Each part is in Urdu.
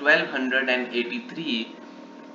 1283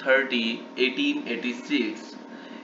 30 1886।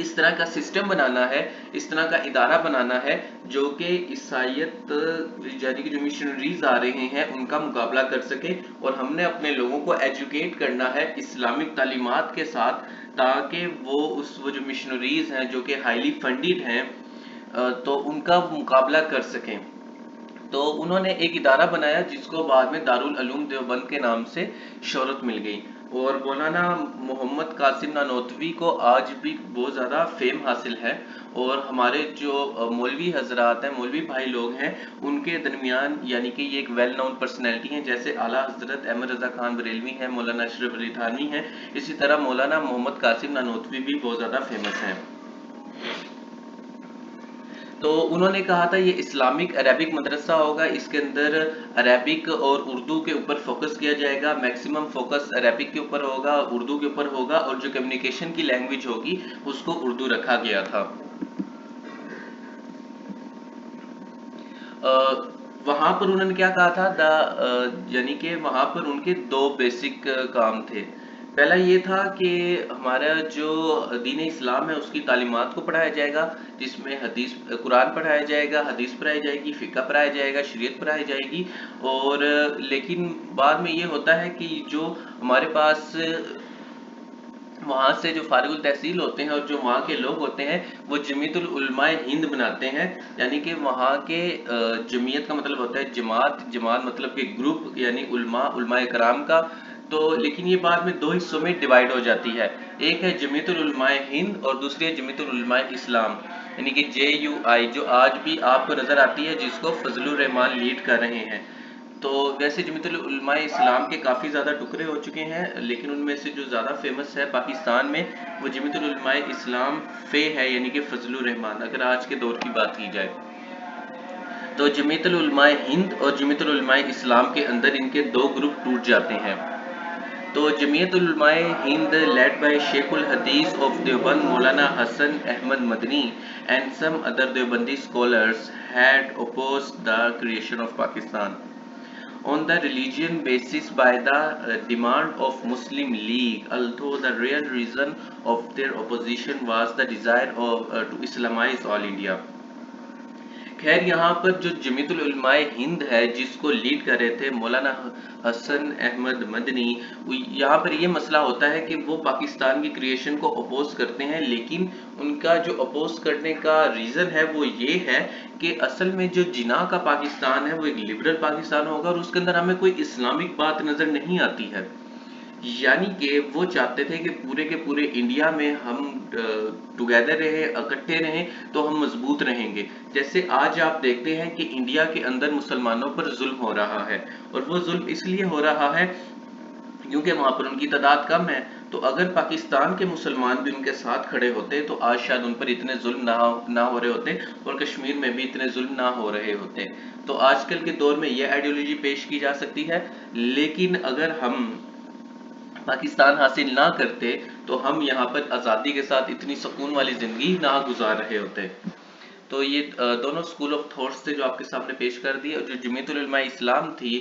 اس طرح کا سسٹم بنانا ہے، اس طرح کا ادارہ بنانا ہے جو کہ عیسائیت یعنی کہ جو مشنریز آ رہے ہیں ان کا مقابلہ کر سکے، اور ہم نے اپنے لوگوں کو ایجوکیٹ کرنا ہے اسلامک تعلیمات کے ساتھ، تاکہ وہ جو مشنریز ہیں جو کہ ہائیلی فنڈیڈ ہیں تو ان کا مقابلہ کر سکیں۔ تو انہوں نے ایک ادارہ بنایا جس کو بعد میں دارالعلوم دیوبند کے نام سے شہرت مل گئی، اور مولانا محمد قاسم نانوتوی کو آج بھی بہت زیادہ فیم حاصل ہے، اور ہمارے جو مولوی حضرات ہیں، مولوی بھائی لوگ ہیں، ان کے درمیان یعنی کہ یہ ایک ویل نون پرسنالٹی ہیں، جیسے اعلیٰ حضرت احمد رضا خان بریلوی ہیں، مولانا اشرف علی تھانوی ہیں، اسی طرح مولانا محمد قاسم نانوتوی بھی بہت زیادہ فیمس ہیں۔ تو انہوں نے کہا تھا یہ اسلامک عربک مدرسہ ہوگا، اس کے اندر عربک اور اردو کے اوپر فوکس کیا جائے گا، میکسیمم فوکس عربک کے اوپر ہوگا، اردو کے اوپر ہوگا، اور جو کمیونیکیشن کی لینگویج ہوگی اس کو اردو رکھا گیا تھا۔ وہاں پر انہوں نے کیا کہا تھا، یعنی کہ وہاں پر ان کے دو بیسک کام تھے۔ پہلا یہ تھا کہ ہمارا جو دین اسلام ہے اس کی تعلیمات کو پڑھایا جائے گا، جس میں حدیث قرآن پڑھایا جائے گا، حدیث پڑھائی جائے گی، فقہ پڑھایا جائے گا، شریعت پڑھائی جائے گی، اور لیکن بعد میں یہ ہوتا ہے کہ جو ہمارے پاس وہاں سے جو فارغ التحصیل ہوتے ہیں اور جو وہاں کے لوگ ہوتے ہیں وہ جمعیت العلماء ہند بناتے ہیں، یعنی کہ وہاں کے جمعیت کا مطلب ہوتا ہے جماعت، جماعت مطلب کہ گروپ، یعنی علماء کرام کا۔ تو لیکن یہ بعد میں دو حصوں میں ڈیوائیڈ ہو جاتی ہے، ایک ہے جمعیت العلماء ہند اور دوسری ہے جمعیت العلماء اسلام، یعنی کہ JUI، جو آج بھی آپ کو نظر آتی ہے، جس کو فضل الرحمان لیڈ کر رہے ہیں۔ تو ویسے جمعیت العلماء اسلام کے کافی زیادہ ٹکڑے ہو چکے ہیں، لیکن ان میں سے جو زیادہ فیمس ہے پاکستان میں وہ جمعیت العلماء اسلام فے ہے، یعنی کہ فضل الرحمان، اگر آج کے دور کی بات کی جائے تو جمعیت العلماء ہند اور جمعیت العلماء اسلام کے اندر ان کے دو گروپ ٹوٹ جاتے ہیں۔ تو جمعیت العلماء ہند لیڈ بائی شیخ الحدیث of Deoband Maulana Hasan Ahmad Madani and some other Deobandi scholars had opposed the creation of Pakistan on the religion basis by the demand of Muslim League, although the real reason of their opposition was the desire to Islamize all India. خیر یہاں پر جو جمعیت العلماء ہند ہے جس کو لیڈ کر رہے تھے مولانا حسن احمد مدنی، یہاں پر یہ مسئلہ ہوتا ہے کہ وہ پاکستان کی کریشن کو اپوز کرتے ہیں، لیکن ان کا جو اپوز کرنے کا ریزن ہے وہ یہ ہے کہ اصل میں جو جناح کا پاکستان ہے وہ ایک لبرل پاکستان ہوگا، اور اس کے اندر ہمیں کوئی اسلامک بات نظر نہیں آتی ہے، یعنی کہ وہ چاہتے تھے کہ پورے کے پورے انڈیا میں ہم ٹوگیدر رہیں، اکٹھے رہیں تو ہم مضبوط رہیں گے۔ جیسے آج آپ دیکھتے ہیں کہ انڈیا کے اندر مسلمانوں پر ظلم ہو رہا ہے، اور وہ ظلم اس لیے ہو رہا ہے کیونکہ وہاں پر ان کی تعداد کم ہے، تو اگر پاکستان کے مسلمان بھی ان کے ساتھ کھڑے ہوتے تو آج شاید ان پر اتنے ظلم نہ ہو رہے ہوتے، اور کشمیر میں بھی اتنے ظلم نہ ہو رہے ہوتے۔ تو آج کل کے دور میں یہ آئیڈیالوجی پیش کی جا سکتی ہے، لیکن اگر ہم پاکستان حاصل نہ کرتے تو ہم یہاں پر آزادی کے ساتھ اتنی سکون والی زندگی نہ گزار رہے ہوتے۔ تو یہ دونوں سکول آف تھاٹس تھے جو آپ کے سامنے پیش کر دیے، اور جو جمعیت العلماء اسلام تھی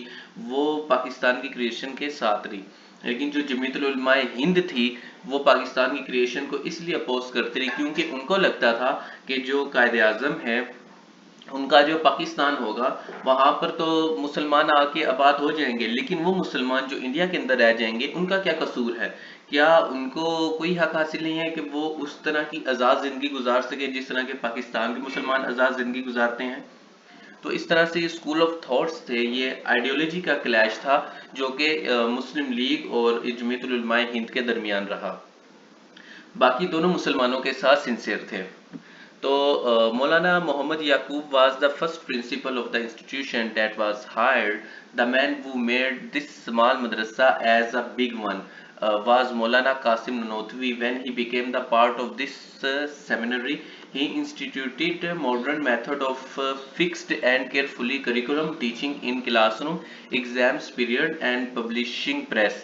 وہ پاکستان کی کریشن کے ساتھ رہی، لیکن جو جمعیت العلماء ہند تھی وہ پاکستان کی کریشن کو اس لیے اپوز کرتی رہی کیونکہ ان کو لگتا تھا کہ جو قائد اعظم ہے ان کا جو پاکستان ہوگا وہاں پر تو مسلمان آ کے آباد ہو جائیں گے، لیکن وہ مسلمان جو انڈیا کے اندر رہ جائیں گے ان کا کیا قصور ہے؟ کیا ان کو کوئی حق حاصل نہیں ہے کہ وہ اس طرح کی آزاد زندگی گزار سکے جس طرح کے پاکستان کے مسلمان آزاد زندگی گزارتے ہیں؟ تو اس طرح سے یہ اسکول آف تھاٹس تھے، یہ آئیڈیالوجی کا کلیش تھا جو کہ مسلم لیگ اور جمعیت العلماء ہند کے درمیان رہا۔ باقی دونوں مسلمانوں کے ساتھ سنسیئر تھے۔ تو مولانا محمد یعقوب was the first principal of the institution that was hired. The man who made this small madrasa as a big one was Maulana Qasim Nanotwi. When he became the part of this seminary, he instituted a modern method of fixed and carefully curriculum teaching in classroom, exams period and publishing press.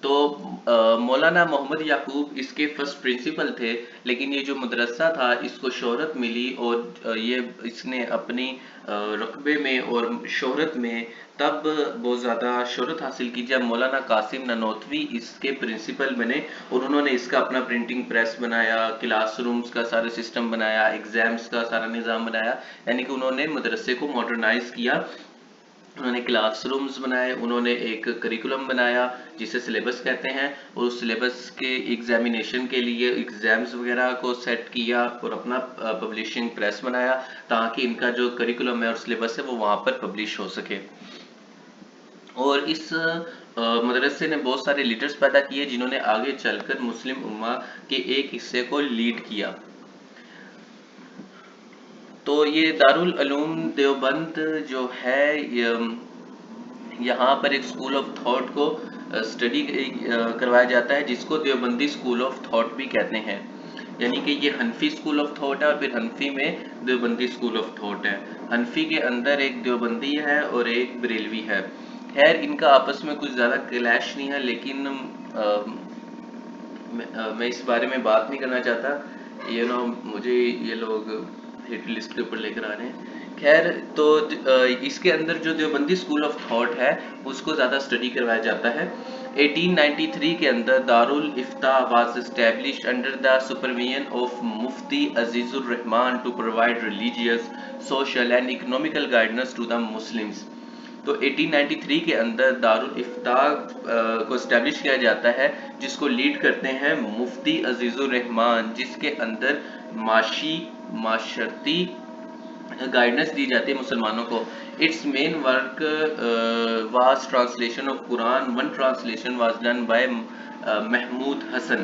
تو تو مولانا محمد یعقوب اس کے فرسٹ پرنسپل تھے، لیکن یہ جو مدرسہ تھا اس کو شہرت ملی اور یہ اس نے اپنی رقبے میں اور شہرت میں تب بہت زیادہ شہرت حاصل کی جب مولانا قاسم نانوتوی اس کے پرنسپل بنے، اور انہوں نے اس کا اپنا پرنٹنگ پریس بنایا، کلاس رومز کا سارا سسٹم بنایا، ایگزامز کا سارا نظام بنایا، یعنی کہ انہوں نے مدرسے کو ماڈرنائز کیا، انہوں نے کلاس رومز بنائے، انہوں نے ایک کریکولم بنایا جسے سلیبس کہتے ہیں، اور اس سلیبس کے ایگزامینیشن کے لیے ایگزامز وغیرہ کو سیٹ کیا اور اپنا پبلشنگ پریس بنایا تاکہ ان کا جو کریکولم ہے اور سلیبس ہے وہ وہاں پر پبلش ہو سکے۔ اور اس مدرسے نے بہت سارے لیڈرز پیدا کیے جنہوں نے آگے چل کر مسلم امہ کے ایک حصے کو لیڈ کیا۔ تو یہ دارالعلوم دیوبند جو ہے یہاں پر ایک اسکول آف تھاٹ کو اسٹڈی کروایا جاتا ہے جس کو دیوبندی اسکول آف تھاٹ بھی کہتے ہیں، یعنی کہ یہ حنفی اسکول آف تھاٹ ہے اور پھر حنفی میں دیوبندی اسکول آف تھاٹ ہے۔ حنفی کے اندر ایک دیوبندی ہے اور ایک بریلوی ہے، خیر ان کا آپس میں کچھ زیادہ کلیش نہیں ہے، لیکن میں اس بارے میں بات نہیں کرنا چاہتا، مجھے یہ لوگ ہٹ لسٹ کے اوپر لے کر آ رہے ہیں۔ خیر تو اس کے اندر جو دیوبندی اسکول آف تھاٹ ہے اس کو زیادہ اسٹڈی کروایا جاتا ہے۔ 1893 کے اندر Dar ul Ifta was established under the supervision of Mufti Aziz ur Rahman to provide religious, social and economical guidance to the Muslims. تو 1893 کے اندر دارالافتاء کو اسٹیبلش کیا جاتا ہے جس کو لیڈ کرتے ہیں مفتی عزیز الرحمان، جس کے اندر معاشرتی گائیڈنس دی جاتی ہے مسلمانوں کو۔ Its main work was translation of Quran, one translation was done by Mahmood Hasan.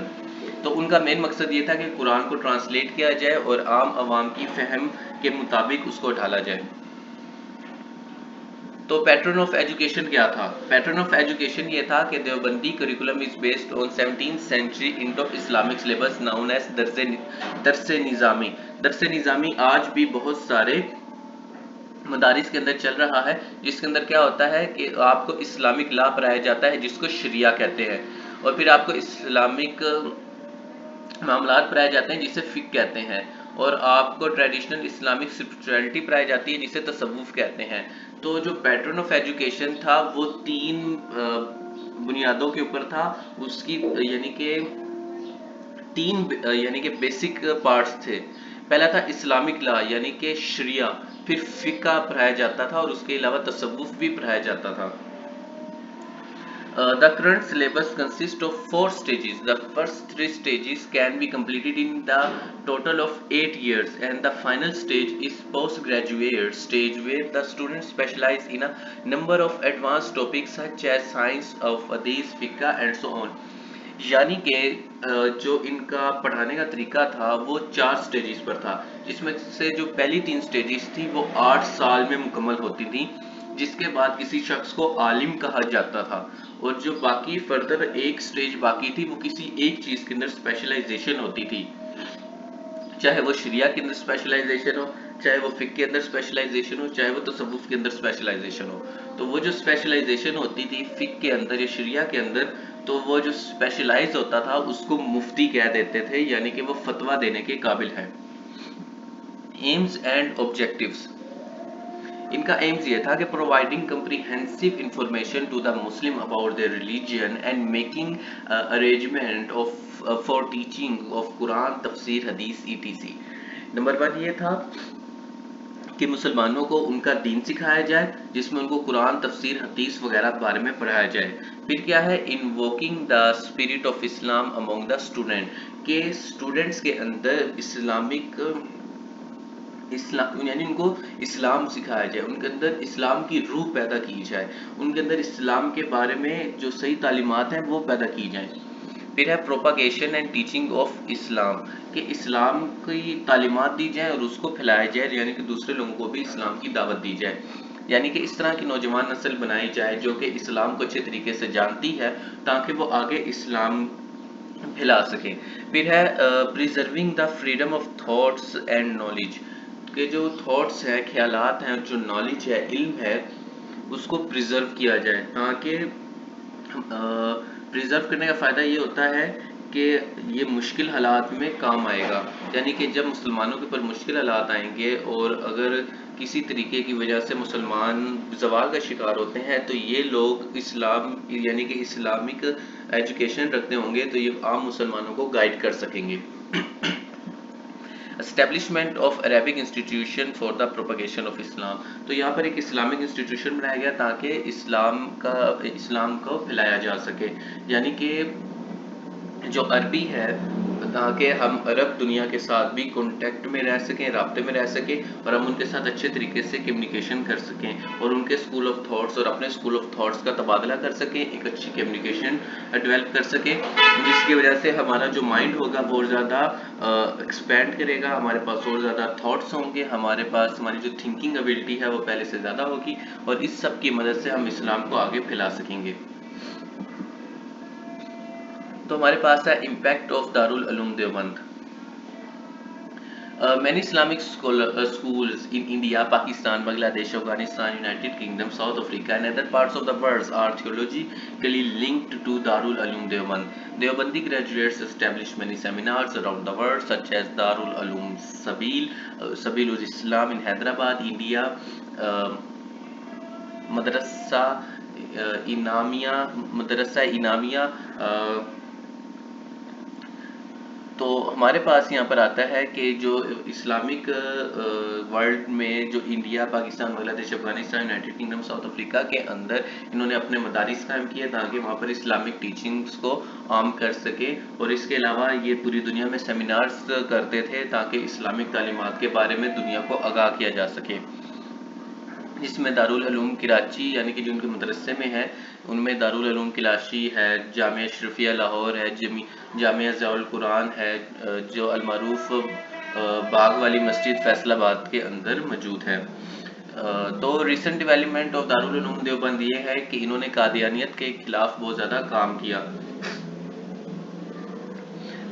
تو ان کا مین مقصد یہ تھا کہ قرآن کو ٹرانسلیٹ کیا جائے اور عام عوام کی فہم کے مطابق اس کو ڈھالا جائے۔ تو پیٹرن آف ایجوکیشن کیا تھا؟ پیٹرن آف ایجوکیشن یہ تھا کہ Deobandi curriculum is based on 17th century Indo Islamic syllabus known as Dars Nizami. درس نظامی آج بھی بہت سارے مدارس کے اندر چل رہا ہے، جس کے اندر کیا ہوتا ہے کہ آپ کو اسلامک لا پڑھایا جاتا ہے جس کو شریعہ کہتے ہیں، اور پھر آپ کو اسلامک معاملات پڑھائے جاتے ہیں جسے فقہ کہتے ہیں، اور آپ کو ٹریڈیشنل اسلامک اسپرچویلٹی پڑھائی جاتی ہے جسے تصوف کہتے ہیں۔ تو جو پیٹرن آف ایجوکیشن تھا وہ 3 بنیادوں کے اوپر تھا، اس کی یعنی کہ بیسک پارٹس تھے۔ پہلا تھا اسلامک لا یعنی کہ شریعہ، پھر فقہ پڑھایا جاتا تھا اور اس کے علاوہ تصوف بھی پڑھایا جاتا تھا۔ The current syllabus consists of 4 stages. The first 3 stages can be completed in the total of 8 years, and the final stage is postgraduate stage where the students specialize in a number of advanced topics such as science of hadith, fiqh and so on. یعنی کہ جو ان کا پڑھانے کا طریقہ تھا وہ 4 سٹیجز پر تھا، جس میں سے جو پہلی 3 سٹیجز تھی وہ 8 سال میں مکمل ہوتی تھی، جس کے بعد کسی شخص کو عالم کہا جاتا تھا، اور جو باقی فردر ایک سٹیج باقی تھی وہ کسی ایک چیز کے اندر اسپیشلائزیشن ہوتی تھی، چاہے وہ شریعہ کے اندر اسپیشلائزیشن ہو، چاہے وہ فقہ کے اندر اسپیشلائزیشن ہو، چاہے وہ تصوف کے اندر اسپیشلائزیشن ہو۔ تو وہ جو اسپیشلائزیشن ہوتی تھی فقہ کے اندر یا شریعہ کے اندر، تو وہ جو اسپیشلائز ہوتا تھا اس کو مفتی کہہ دیتے تھے، یعنی کہ وہ فتویٰ دینے کے قابل ہے۔ ایمز اینڈ آبجیکٹیوز، ان کا ایمز یہ تھا کہ providing comprehensive information to the Muslim about their religion and making arrangement for teaching of Quran, tafsir, hadith etc۔ Number 1 یہ تھا کہ مسلمانوں کو ان کا دین سکھایا جائے جس میں ان کو قرآن، تفسیر، حدیث وغیرہ بارے میں پڑھایا جائے۔ پھر کیا ہے، invoking the spirit of Islam among the student, کہ اسٹوڈنٹس کے اندر اسلامک یعنی ان کو اسلام سکھایا جائے، ان کے اندر اسلام کی روح پیدا کی جائے، ان کے اندر اسلام کے بارے میں جو صحیح تعلیمات ہیں وہ پیدا کی جائیں۔ پھر ہے پروپاگیشن اینڈ ٹیچنگ آف اسلام، کہ اسلام کی تعلیمات دی جائیں اور اس کو پھیلایا جائے، یعنی کہ دوسرے لوگوں کو بھی اسلام کی دعوت دی جائے، یعنی کہ اس طرح کی نوجوان نسل بنائی جائے جو کہ اسلام کو اچھے طریقے سے جانتی ہے تاکہ وہ آگے اسلام پھیلا سکیں۔ پھر ہے preserving the freedom of thoughts and knowledge, کہ جو تھاٹس ہیں، خیالات ہیں، جو نالج ہے، علم ہے، اس کو پریزرو کیا جائے تاکہ پریزرو کرنے کا فائدہ یہ ہوتا ہے کہ یہ مشکل حالات میں کام آئے گا، یعنی کہ جب مسلمانوں کے اوپر مشکل حالات آئیں گے اور اگر کسی طریقے کی وجہ سے مسلمان زوال کا شکار ہوتے ہیں تو یہ لوگ اسلام یعنی کہ اسلامک ایجوکیشن رکھتے ہوں گے تو یہ عام مسلمانوں کو گائیڈ کر سکیں گے۔ Establishment of Arabic institution for the propagation of Islam, تو یہاں پر ایک اسلامک انسٹیٹیوشن بنایا گیا تاکہ اسلام کو پھیلایا جا سکے، یعنی کہ جو عربی ہے تاکہ ہم عرب دنیا کے ساتھ بھی کانٹیکٹ میں رہ سکیں، رابطے میں رہ سکیں اور ہم ان کے ساتھ اچھے طریقے سے کمیونیکیشن کر سکیں اور ان کے سکول آف تھاٹس اور اپنے سکول آف تھاٹس کا تبادلہ کر سکیں، ایک اچھی کمیونیکیشن ڈیولپ کر سکیں، جس کی وجہ سے ہمارا جو مائنڈ ہوگا وہ اور زیادہ ایکسپینڈ کرے گا، ہمارے پاس اور زیادہ تھاٹس ہوں گے، ہمارے پاس ہماری جو تھنکنگ ابیلٹی ہے وہ پہلے سے زیادہ ہوگی اور اس سب کی مدد سے ہم اسلام کو آگے پھیلا سکیں گے۔ تو ہمارے پاس ہے impact of Darul Uloom Deoband. Many Islamic schools in India, Pakistan, Bangladesh, Afghanistan, United Kingdom, South Africa and other parts of the world are theologically linked to Darul Uloom Deoband. Deobandi graduates establish many seminars around the world such as Darul Uloom Sabilul Islam in Hyderabad, India, Madrasa Inamiya تو ہمارے پاس یہاں پر آتا ہے کہ جو اسلامک ورلڈ میں جو انڈیا، پاکستان، بنگلہ دیش، Afghanistan, United kingdom, South Africa کے اندر انہوں نے اپنے مدارس قائم کیے تاکہ وہاں پر اسلامک ٹیچنگز کو عام کر سکے، اور اس کے علاوہ یہ پوری دنیا میں سیمینارز کرتے تھے تاکہ اسلامک تعلیمات کے بارے میں دنیا کو آگاہ کیا جا سکے، جس میں دارالعلوم کراچی یعنی کہ جو ان کے مدرسے میں ہے ان میں دارالعلوم کراچی ہے، جامعہ اشرفیہ لاہور ہے، جامعہ ضیاء القرآن ہے جو المعروف باغ والی مسجد فیصل آباد کے اندر موجود ہے۔ تو recent development of Darul Uloom Deoband یہ ہے کہ انہوں نے قادیانیت کے خلاف بہت زیادہ کام کیا۔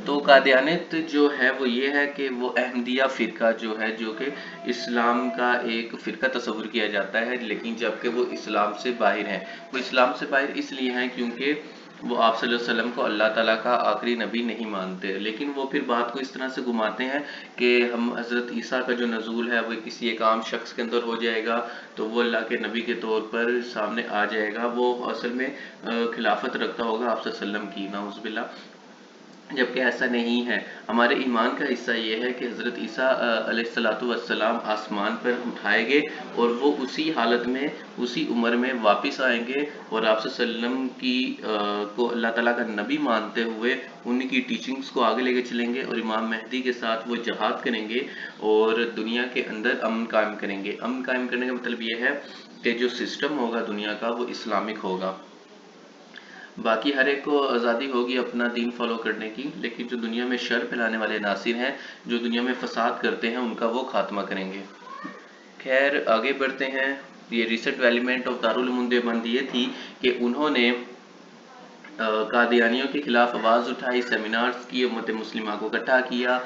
تو قادیانیت جو ہے وہ یہ ہے کہ وہ احمدیہ فرقہ جو ہے جو کہ اسلام کا ایک فرقہ تصور کیا جاتا ہے، لیکن جبکہ وہ اسلام سے باہر ہیں۔ وہ اسلام سے باہر اس لیے ہیں کیونکہ وہ آپ صلی اللہ علیہ وسلم کو اللہ تعالیٰ کا آخری نبی نہیں مانتے، لیکن وہ پھر بات کو اس طرح سے گھماتے ہیں کہ ہم حضرت عیسیٰ کا جو نزول ہے وہ کسی ایک عام شخص کے اندر ہو جائے گا تو وہ اللہ کے نبی کے طور پر سامنے آ جائے گا، وہ اصل میں خلافت رکھتا ہوگا آپ صلی اللہ علیہ وسلم کی، نعوذ باللہ، جبکہ ایسا نہیں ہے۔ ہمارے ایمان کا حصہ یہ ہے کہ حضرت عیسیٰ علیہ السلام آسمان پر اٹھائے گے اور وہ اسی حالت میں اسی عمر میں واپس آئیں گے اور آپ صلی اللہ علیہ وسلم کو اللہ تعالیٰ کا نبی مانتے ہوئے ان کی ٹیچنگز کو آگے لے کے چلیں گے اور امام مہدی کے ساتھ وہ جہاد کریں گے اور دنیا کے اندر امن قائم کریں گے۔ امن قائم کرنے کا مطلب یہ ہے کہ جو سسٹم ہوگا دنیا کا وہ اسلامک ہوگا، باقی ہر ایک کو آزادی ہوگی اپنا دین فالو کرنے کی، لیکن جو دنیا میں شر پھیلانے والے عناصر ہیں، جو دنیا میں فساد کرتے ہیں، ان کا وہ خاتمہ کریں گے۔ خیر آگے بڑھتے ہیں۔ یہ recent development of Darul Uloom Deoband یہ تھی کہ انہوں نے قادیانیوں کے خلاف آواز اٹھائی، سیمینارز کی، امت مسلمہ کو اکٹھا کیا،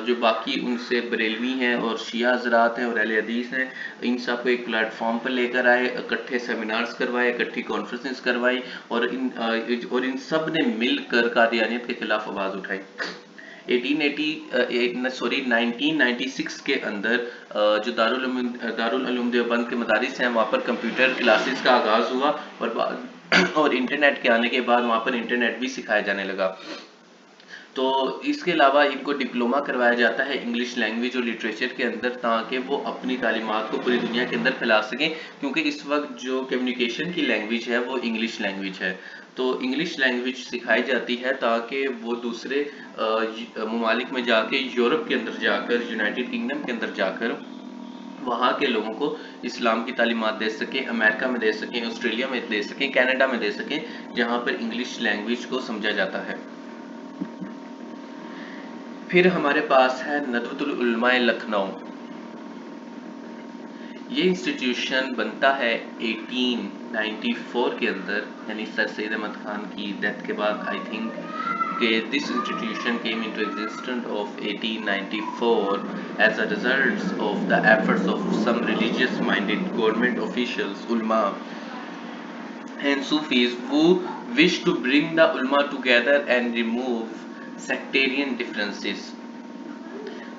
جو باقی ان سے بریلوی ہیں اور شیعہ حضرات ہیں اور اہل حدیث ہیں ان سب کو ایک پلیٹ فارم پر لے کر آئے، اکٹھے سیمینارز کروائے، اکٹھی کانفرنسز کروائی اور ان سب نے مل کر قادیانیت کے خلاف آواز اٹھائی۔ 1996 کے اندر جو دارالعلوم دیوبند کے مدارس ہیں وہاں پر کمپیوٹر کلاسز کا آغاز ہوا اور انٹرنیٹ کے آنے کے بعد وہاں پر انٹرنیٹ بھی سکھایا جانے لگا۔ تو اس کے علاوہ ان کو ڈپلومہ کروایا جاتا ہے انگلش لینگویج اور لٹریچر کے اندر تاکہ وہ اپنی تعلیمات کو پوری دنیا کے اندر پھیلا سکیں، کیونکہ اس وقت جو کمیونیکیشن کی لینگویج ہے وہ انگلش لینگویج ہے، تو انگلش لینگویج سکھائی جاتی ہے تاکہ وہ دوسرے ممالک میں جا کے، یورپ کے اندر جا کر، یونائٹڈ کنگڈم کے اندر جا کر وہاں کے لوگوں کو اسلام کی تعلیمات دے سکیں، امریکہ میں دے سکیں، آسٹریلیا میں دے سکیں، کینیڈا میں دے سکیں، جہاں پر انگلش لینگویج کو سمجھا جاتا ہے۔ پھر ہمارے پاس ہے ندوۃ العلماء لکھنؤ۔ یہ انسٹیٹیوشن بنتا ہے 1894 کے اندر، یعنی سر سید احمد خان کی ڈیتھ کے بعد آئی تھنک کہ this institution came into existence of 1894 as a result of the efforts of some religious minded government officials, ulama and Sufis who wish to bring the ulama together and remove sectarian differences.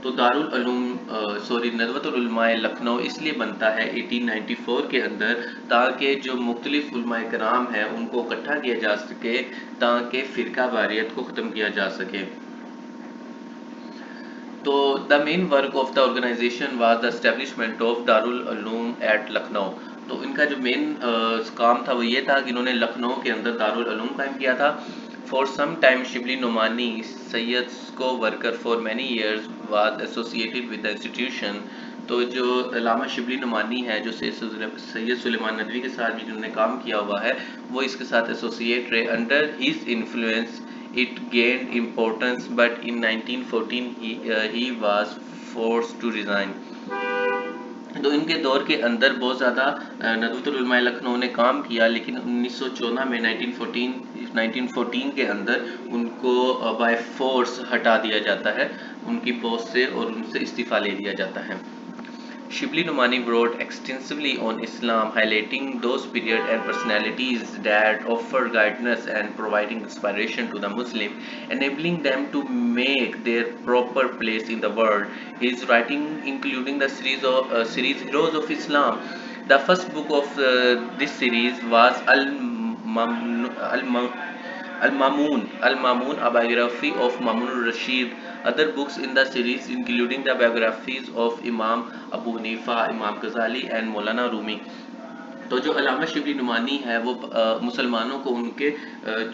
تو ندوۃ العلماء لکھنؤ اس لیے بنتا ہے 1894 کے اندر تاکہ جو مختلف علماء کرام ہیں ان کو اکٹھا کیا جا سکے تاکہ فرقہ واریت کو ختم کیا جا سکے. تو the main work of the organization was the establishment of Darul Uloom at Lucknow. تو ان کا جو مین کام تھا وہ یہ تھا کہ انہوں نے لکھنؤ کے اندر دارالعلوم قائم کیا تھا. For some time Shibli Nomani, Sayyid's co-worker for many years, was associated with the institution. تو جو علامہ شبلی نعمانی ہے جو سید سلیمان ندوی کے ساتھ بھی جنہوں نے کام کیا ہوا ہے وہ اس کے ساتھ ایسوسیٹ رہے. Under his influence it gained importance, but in 1914 he was forced to resign. تو ان کے دور کے اندر بہت زیادہ ندوۃ العلماء لکھنؤ نے کام کیا لیکن 1914 میں 1914 کے اندر ان کو بائی فورس ہٹا دیا جاتا ہے ان کی پوسٹ سے اور ان سے استعفیٰ لے لیا جاتا ہے. Shibli Nomani wrote extensively on Islam, highlighting those periods and personalities that offer guidance and providing inspiration to the Muslim, enabling them to make their proper place in the world. His writing, including the series Heroes of Islam, the first book of this series was Al-Mamun, a biography of Mamun al-Rashid. Other books in the series including the biographies of Imam Abu Hanifa, Imam Ghazali and Maulana Rumi. تو جو علامہ شبلی نعمانی ہے وہ مسلمانوں کو ان کے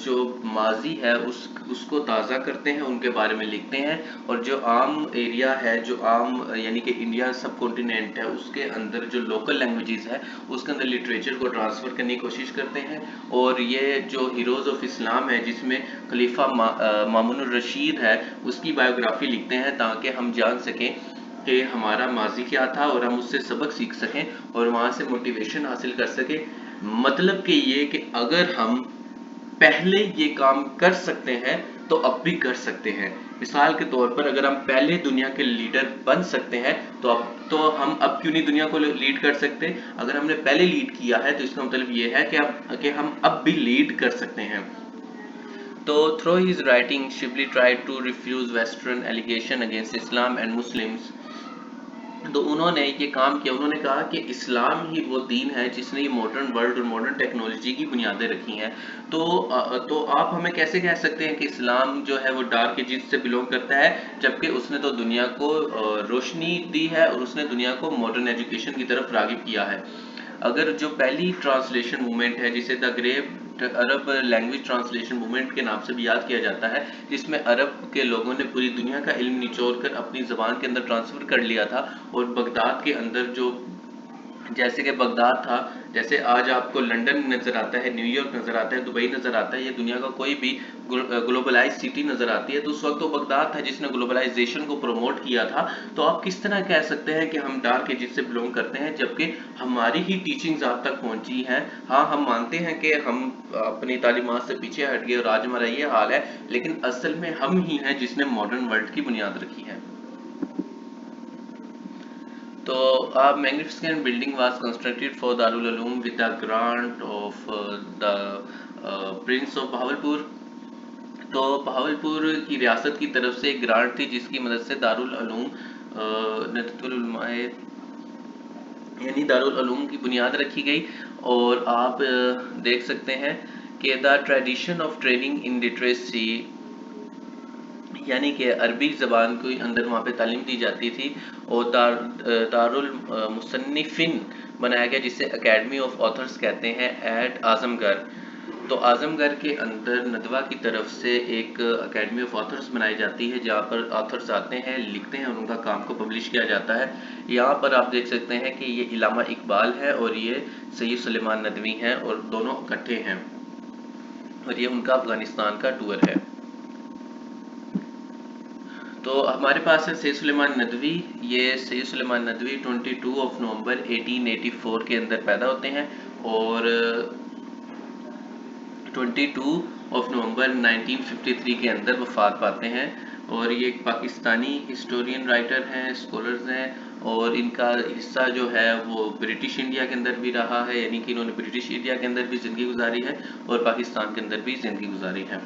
جو ماضی ہے اس کو تازہ کرتے ہیں ان کے بارے میں لکھتے ہیں اور جو عام ایریا ہے جو عام یعنی کہ انڈیا سب کانٹیننٹ ہے اس کے اندر جو لوکل لینگویجز ہے اس کے اندر لٹریچر کو ٹرانسفر کرنے کی کوشش کرتے ہیں. اور یہ جو ہیروز آف اسلام ہے جس میں خلیفہ مامون الرشید ہے اس کی بایوگرافی لکھتے ہیں تاکہ ہم جان سکیں کہ ہمارا ماضی کیا تھا اور ہم اس سے سبق سیکھ سکیں اور وہاں سے موٹیویشن حاصل کر سکیں. مطلب کہ یہ کہ اگر ہم پہلے یہ کام کر سکتے ہیں تو اب بھی کر سکتے ہیں. مثال کے طور پر اگر ہم پہلے دنیا کے لیڈر بن سکتے ہیں تو ہم اب کیوں نہیں دنیا کو لیڈ کر سکتے. اگر ہم نے پہلے لیڈ کیا ہے تو اس کا مطلب یہ ہے کہ ہم اب بھی لیڈ کر سکتے ہیں. تو through his writing, Shibli tried to refuse Western allegation against Islam and Muslims. تو انہوں نے یہ کام کیا انہوں نے کہا کہ اسلام ہی وہ دین ہے جس نے یہ ماڈرن ورلڈ اور ماڈرن ٹیکنالوجی کی بنیادیں رکھی ہیں. تو آپ ہمیں کیسے کہہ سکتے ہیں کہ اسلام جو ہے وہ ڈارک ایجز سے بلونگ کرتا ہے جبکہ اس نے تو دنیا کو روشنی دی ہے اور اس نے دنیا کو ماڈرن ایجوکیشن کی طرف راغب کیا ہے. اگر جو پہلی ٹرانسلیشن موومنٹ ہے جسے the great Arab language translation movement کے نام سے بھی یاد کیا جاتا ہے جس میں عرب کے لوگوں نے پوری دنیا کا علم نچوڑ کر اپنی زبان کے اندر ٹرانسفر کر لیا تھا اور بغداد کے اندر جو جیسے کہ بغداد تھا جیسے آج آپ کو لنڈن نظر آتا ہے نیو یارک نظر آتا ہے دبئی نظر آتا ہے یہ دنیا کا کوئی بھی گلوبلائز سٹی نظر آتی ہے تو اس وقت وہ بغداد تھا جس نے گلوبلائزیشن کو پروموٹ کیا تھا. تو آپ کس طرح کہہ سکتے ہیں کہ ہم ڈارک ایجز سے بلونگ کرتے ہیں جبکہ ہماری ہی ٹیچنگز آپ تک پہنچی ہیں. ہاں ہم مانتے ہیں کہ ہم اپنی تعلیمات سے پیچھے ہٹ گئے اور آج ہمارا یہ حال ہے لیکن اصل میں ہم ہی ہیں جس نے ماڈرن ورلڈ کی بنیاد رکھی ہے. تو magnificent building was constructed for Darul Uloom with the grant of the Prince of Bahawalpur. تو بہاولپور کی ریاست کی طرف سے ایک گرانٹ تھی جس کی مدد سے دارالعلوم ندوۃ العلماء یعنی دارالعلوم کی بنیاد رکھی گئی. اور آپ دیکھ سکتے ہیں کہ the tradition of training in literacy یعنی کہ عربی زبان کو اندر وہاں پہ تعلیم دی جاتی تھی اور دارالمصنفین بنایا گیا جسے اکیڈمی آف آتھرز کہتے ہیں ایٹ اعظم گڑھ. تو اعظم گڑھ کے اندر ندوہ کی طرف سے ایک اکیڈمی آف آتھرز بنائی جاتی ہے جہاں پر آتھرز آتے ہیں لکھتے ہیں اور ان کا کام کو پبلش کیا جاتا ہے. یہاں پر آپ دیکھ سکتے ہیں کہ یہ علامہ اقبال ہے اور یہ سید سلیمان ندوی ہیں اور دونوں اکٹھے ہیں اور یہ ان کا افغانستان کا ٹور ہے. تو ہمارے پاس ہے سید سلیمان ندوی. یہ سید سلیمان ندوی 22 نومبر 1884 کے اندر پیدا ہوتے ہیں اور 22 نومبر 1953 کے اندر وفات پاتے ہیں. اور یہ ایک پاکستانی ہسٹورین رائٹر ہیں اسکالرز ہیں اور ان کا حصہ جو ہے وہ برٹش انڈیا کے اندر بھی رہا ہے، یعنی کہ انہوں نے برٹش انڈیا کے اندر بھی زندگی گزاری ہے اور پاکستان کے اندر بھی زندگی گزاری ہے۔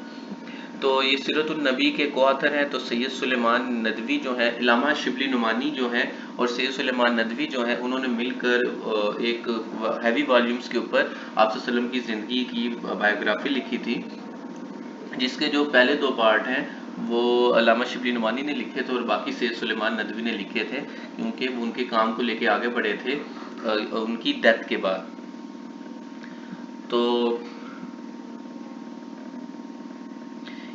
تو یہ سیرت النبی کے کوآتھر ہیں تو سید سلیمان ندوی جو ہے، علامہ شبلی نعمانی جو ہے اور سید سلیمان ندوی جو ہے، انہوں نے مل کر ایک ہیوی والیومز کے اوپر آپ صلی اللہ علیہ وسلم کی زندگی کی بائیوگرافی لکھی تھی، جس کے جو پہلے 2 پارٹ ہیں وہ علامہ شبلی نعمانی نے لکھے تھے اور باقی سید سلیمان ندوی نے لکھے تھے، کیونکہ وہ ان کے کام کو لے کے آگے بڑھے تھے ان کی ڈیتھ کے بعد۔ تو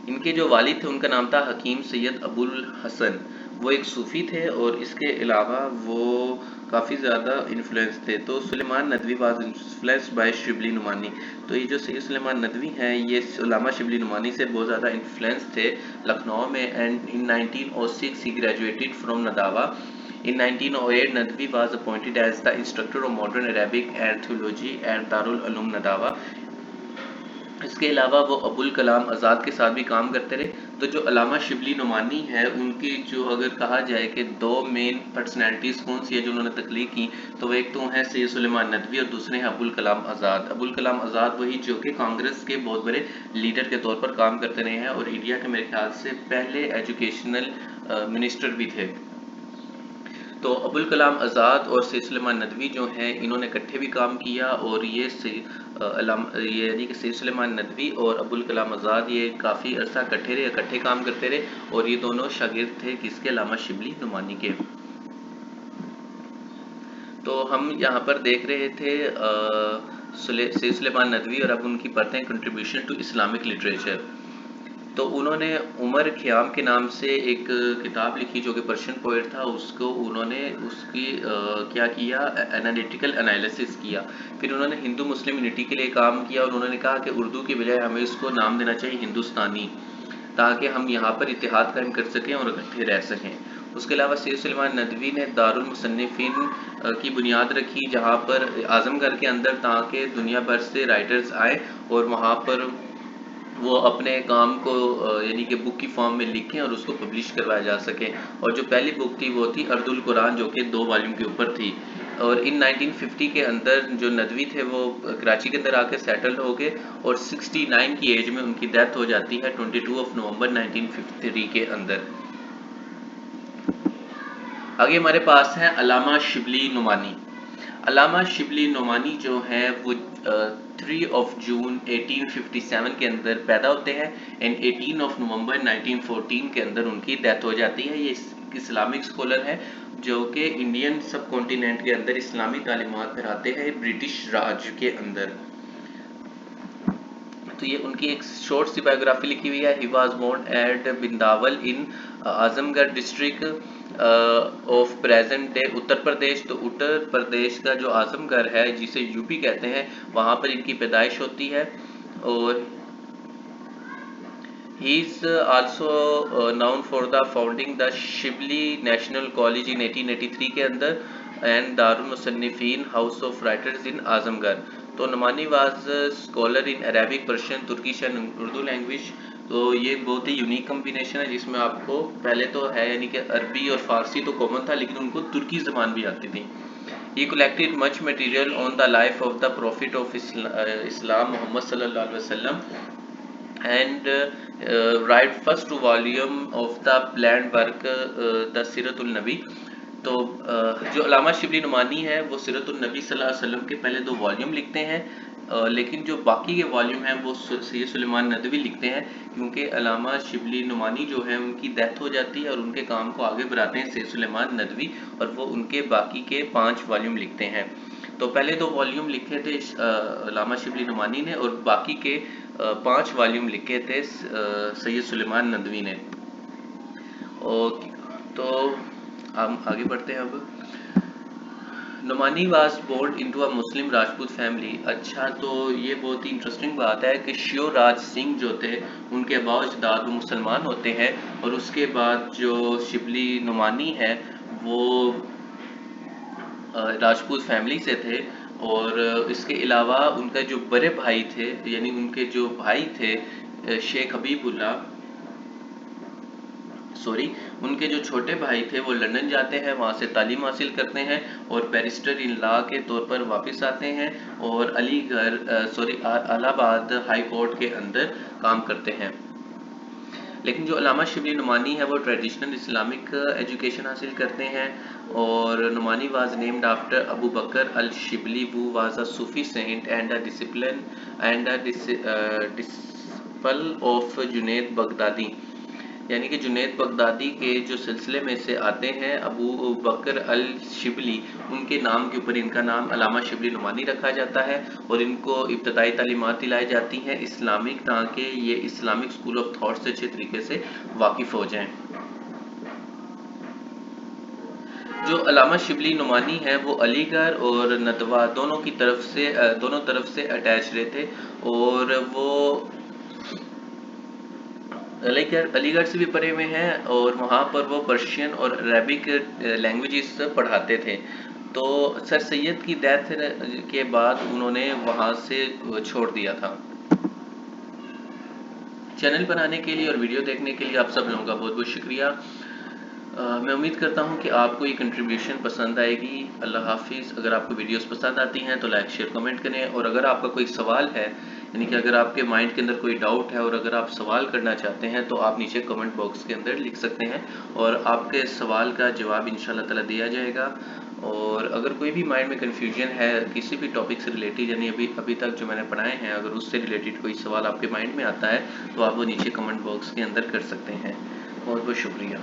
ان کے جو والد تھے ان کا نام تھا حکیم سید ابو الحسن، وہ ایک صوفی تھے اور اس کے علاوہ وہ کافی زیادہ انفلوئنس تھے۔ تو Sulaiman Nadvi was influenced by Shibli Nomani, تو یہ جو سید سلیمان ندوی ہیں یہ علامہ شبلی نعمانی سے بہت زیادہ انفلوئنس تھے لکھنؤ میں، and in 1906 he graduated from Nadawa. In 1908 Nadvi was appointed as the instructor of modern Arabic and theology at Darul Uloom Nadawa. اس کے علاوہ وہ ابو الکلام آزاد کے ساتھ بھی کام کرتے رہے۔ تو جو علامہ شبلی نعمانی ہے ان کی جو اگر کہا جائے کہ 2 مین پرسنالٹیز کون سی ہے جو انہوں نے تخلیق کی، تو وہ ایک تو ہیں سید سلیمان ندوی اور دوسرے ہیں ابو الکلام آزاد۔ ابو الکلام آزاد وہی جو کہ کانگریس کے بہت بڑے لیڈر کے طور پر کام کرتے رہے ہیں اور انڈیا کے میرے خیال سے پہلے ایجوکیشنل منسٹر بھی تھے۔ تو ابو الکلام آزاد اور سید سلیمان ندوی جو ہیں انہوں نے اکٹھے بھی کام کیا، اور یہ یعنی کہ سید سلیمان ندوی اور ابو الکلام آزاد یہ کافی عرصہ اکٹھے کام کرتے رہے، اور یہ دونوں شاگرد تھے کس کے، علامہ شبلی نعمانی کے۔ تو ہم یہاں پر دیکھ رہے تھے سید سلیمان ندوی اور اب ان کی پڑھتے ہیں کنٹریبیوشن ٹو اسلامک لٹریچر۔ تو انہوں نے عمر خیام کے نام سے ایک کتاب لکھی جو کہ پرشین پوئٹ تھا، اس کو انہوں نے اس کی کیا کیا، انالیٹیکل انالیسس کیا۔ پھر انہوں نے ہندو مسلم یونٹی کے لیے کام کیا اور انہوں نے کہا کہ اردو کی بجائے ہمیں اس کو نام دینا چاہیے ہندوستانی، تاکہ ہم یہاں پر اتحاد قائم کر سکیں اور اکٹھے رہ سکیں۔ اس کے علاوہ سید سلیمان ندوی نے دارالمصنفین کی بنیاد رکھی جہاں پر اعظم گڑھ کے اندر، تاکہ دنیا بھر سے رائٹرز آئے اور وہاں پر وہ اپنے کام کو یعنی کہ بک کی فارم میں لکھیں اور اس کو پبلش کروایا جا سکے۔ اور جو پہلی بک تھی وہ تھی ارد القرآن جو کہ 2 والیوم کے اوپر تھی۔ اور ان 1950 کے اندر جو ندوی تھے وہ کراچی کے اندر آ کے سیٹل ہو گئے اور 69 کی ایج میں ان کی ڈیتھ ہو جاتی ہے 22 نومبر 1953 کے اندر۔ آگے ہمارے پاس ہیں علامہ شبلی نعمانی۔ علامہ شبلی نعمانی جو ہیں وہ 3 جون 1857 کے اندر پیدا ہوتے ہیں اینڈ 18 نومبر 1914 کے اندر ان کی ڈیتھ ہو جاتی ہے۔ یہ اسلامک اسکالر ہے جو کہ انڈین سب کانٹیننٹ کے اندر اسلامی تعلیمات پڑھاتے ہیں برٹش راج کے اندر۔ تو یہ ان کی ایک شارٹ سی بایوگرافی لکھی ہوئی ہے۔ ہی واز بورن ایٹ بنداول ان اعظم گڑھ district of present day Uttar Pradesh. تو اتر پردیش کا جو اعظم گڑھ ہے جسے یو پی کہتے ہیں وہاں پر ان کی پیدائش ہوتی ہے، اور he is also known for the founding the Shibli National College in 1883 کے اندر and Darul Musannifin house of writers ان اعظم گڑھ۔ تو Nomani was scholar in Arabic, Persian, Turkish and Urdu language. تو یہ بہت ہی یونیک کمبینیشن ہے جس میں آپ کو پہلے تو ہے یعنی کہ عربی اور فارسی تو کامن تھا لیکن ان کو ترکی زبان بھی آتی تھی۔ He collected much material on the life of the Prophet of Islam Muhammad صلی اللہ علیہ وسلم and write first volume of the planned work the سیرت النبی۔ تو جو علامہ شبلی نعمانی ہے وہ سیرت النبی صلی اللہ علیہ وسلم کے پہلے 2 والیوم لکھتے ہیں، لیکن جو باقی کے والیوم ہیں وہ سید سلیمان ندوی لکھتے ہیں، کیونکہ علامہ شبلی نعمانی جو ہے ان کی ڈیتھ ہو جاتی ہے اور ان کے کام کو آگے بڑھاتے ہیں سید سلیمان ندوی، اور وہ ان کے باقی کے 5 والیوم لکھتے ہیں۔ تو پہلے 2 والیوم لکھے تھے علامہ شبلی نعمانی نے اور باقی کے 5 والیوم لکھے تھے سید سلیمان ندوی نے۔ تو ہم آگے بڑھتے ہیں اب۔ Nomani was born into a Muslim Rajput family. اچھا، تو یہ بہت ہی انٹرسٹنگ بات ہے کہ شیو راج سنگھ جو تھے ان کے آباء و اجداد وہ مسلمان ہوتے ہیں، اور اس کے بعد جو شبلی نعمانی ہے وہ راجپوت فیملی سے تھے، اور اس کے علاوہ ان کا جو بڑے بھائی تھے یعنی ان کے جو بھائی تھے شیخ حبیب اللہ سوری ان کے جو چھوٹے بھائی تھے وہ لندن جاتے ہیں، وہاں سے تعلیم حاصل کرتے ہیں اور بیرسٹر ان لا کے طور پر واپس آتے ہیں اور علی گڑھ الہ آباد ہائی کورٹ کے اندر کام کرتے ہیں۔ لیکن جو علامہ شبلی نعمانی ہے وہ ٹریڈیشنل اسلامک ایجوکیشن حاصل کرتے ہیں، اور Nomani was named after Abu Bakr al Shibli who was a Sufi saint and a disciple of Junaid Baghdadi, یعنی کہ جنید بغدادی کے جو سلسلے میں سے آتے ہیں ابو بکر الشبلی، ان کے نام کے اوپر ان کا نام علامہ شبلی نعمانی رکھا جاتا ہے، اور ان کو ابتدائی تعلیمات دلائی جاتی ہیں اسلامک، تاکہ یہ اسلامک اسکول آف تھاٹ سے اچھے طریقے سے واقف ہو جائیں۔ جو علامہ شبلی نعمانی ہے وہ علی گڑھ اور ندوہ دونوں طرف سے اٹیچ رہتے، اور وہ علی گڑھ سے بھی پڑھے ہوئے ہیں، اور وہاں پر وہ پرشین اور عربک لینگویجز پڑھاتے تھے۔ تو سر سید کی ڈیتھ کے بعد انہوں نے وہاں سے چھوڑ دیا تھا۔ چینل پر آنے کے لیے اور ویڈیو دیکھنے کے لیے آپ سب لوگوں کا بہت بہت شکریہ۔ میں امید کرتا ہوں کہ آپ کو یہ کنٹریبیوشن پسند آئے گی۔ اللہ حافظ۔ اگر آپ کو ویڈیوز پسند آتی ہیں تو لائک شیئر کمنٹ کریں، اور اگر آپ کا کوئی سوال ہے، یعنی کہ اگر آپ کے مائنڈ کے اندر کوئی ڈاؤٹ ہے اور اگر آپ سوال کرنا چاہتے ہیں تو آپ نیچے کمنٹ باکس کے اندر لکھ سکتے ہیں، اور آپ کے سوال کا جواب انشاءاللہ تعالی دیا جائے گا۔ اور اگر کوئی بھی مائنڈ میں کنفیوژن ہے کسی بھی ٹاپک سے ریلیٹڈ، یعنی ابھی تک جو میں نے پڑھائے ہیں، اگر اس سے ریلیٹڈ کوئی سوال آپ کے مائنڈ میں آتا ہے تو آپ وہ نیچے کمنٹ باکس کے اندر کر سکتے ہیں۔ بہت بہت شکریہ۔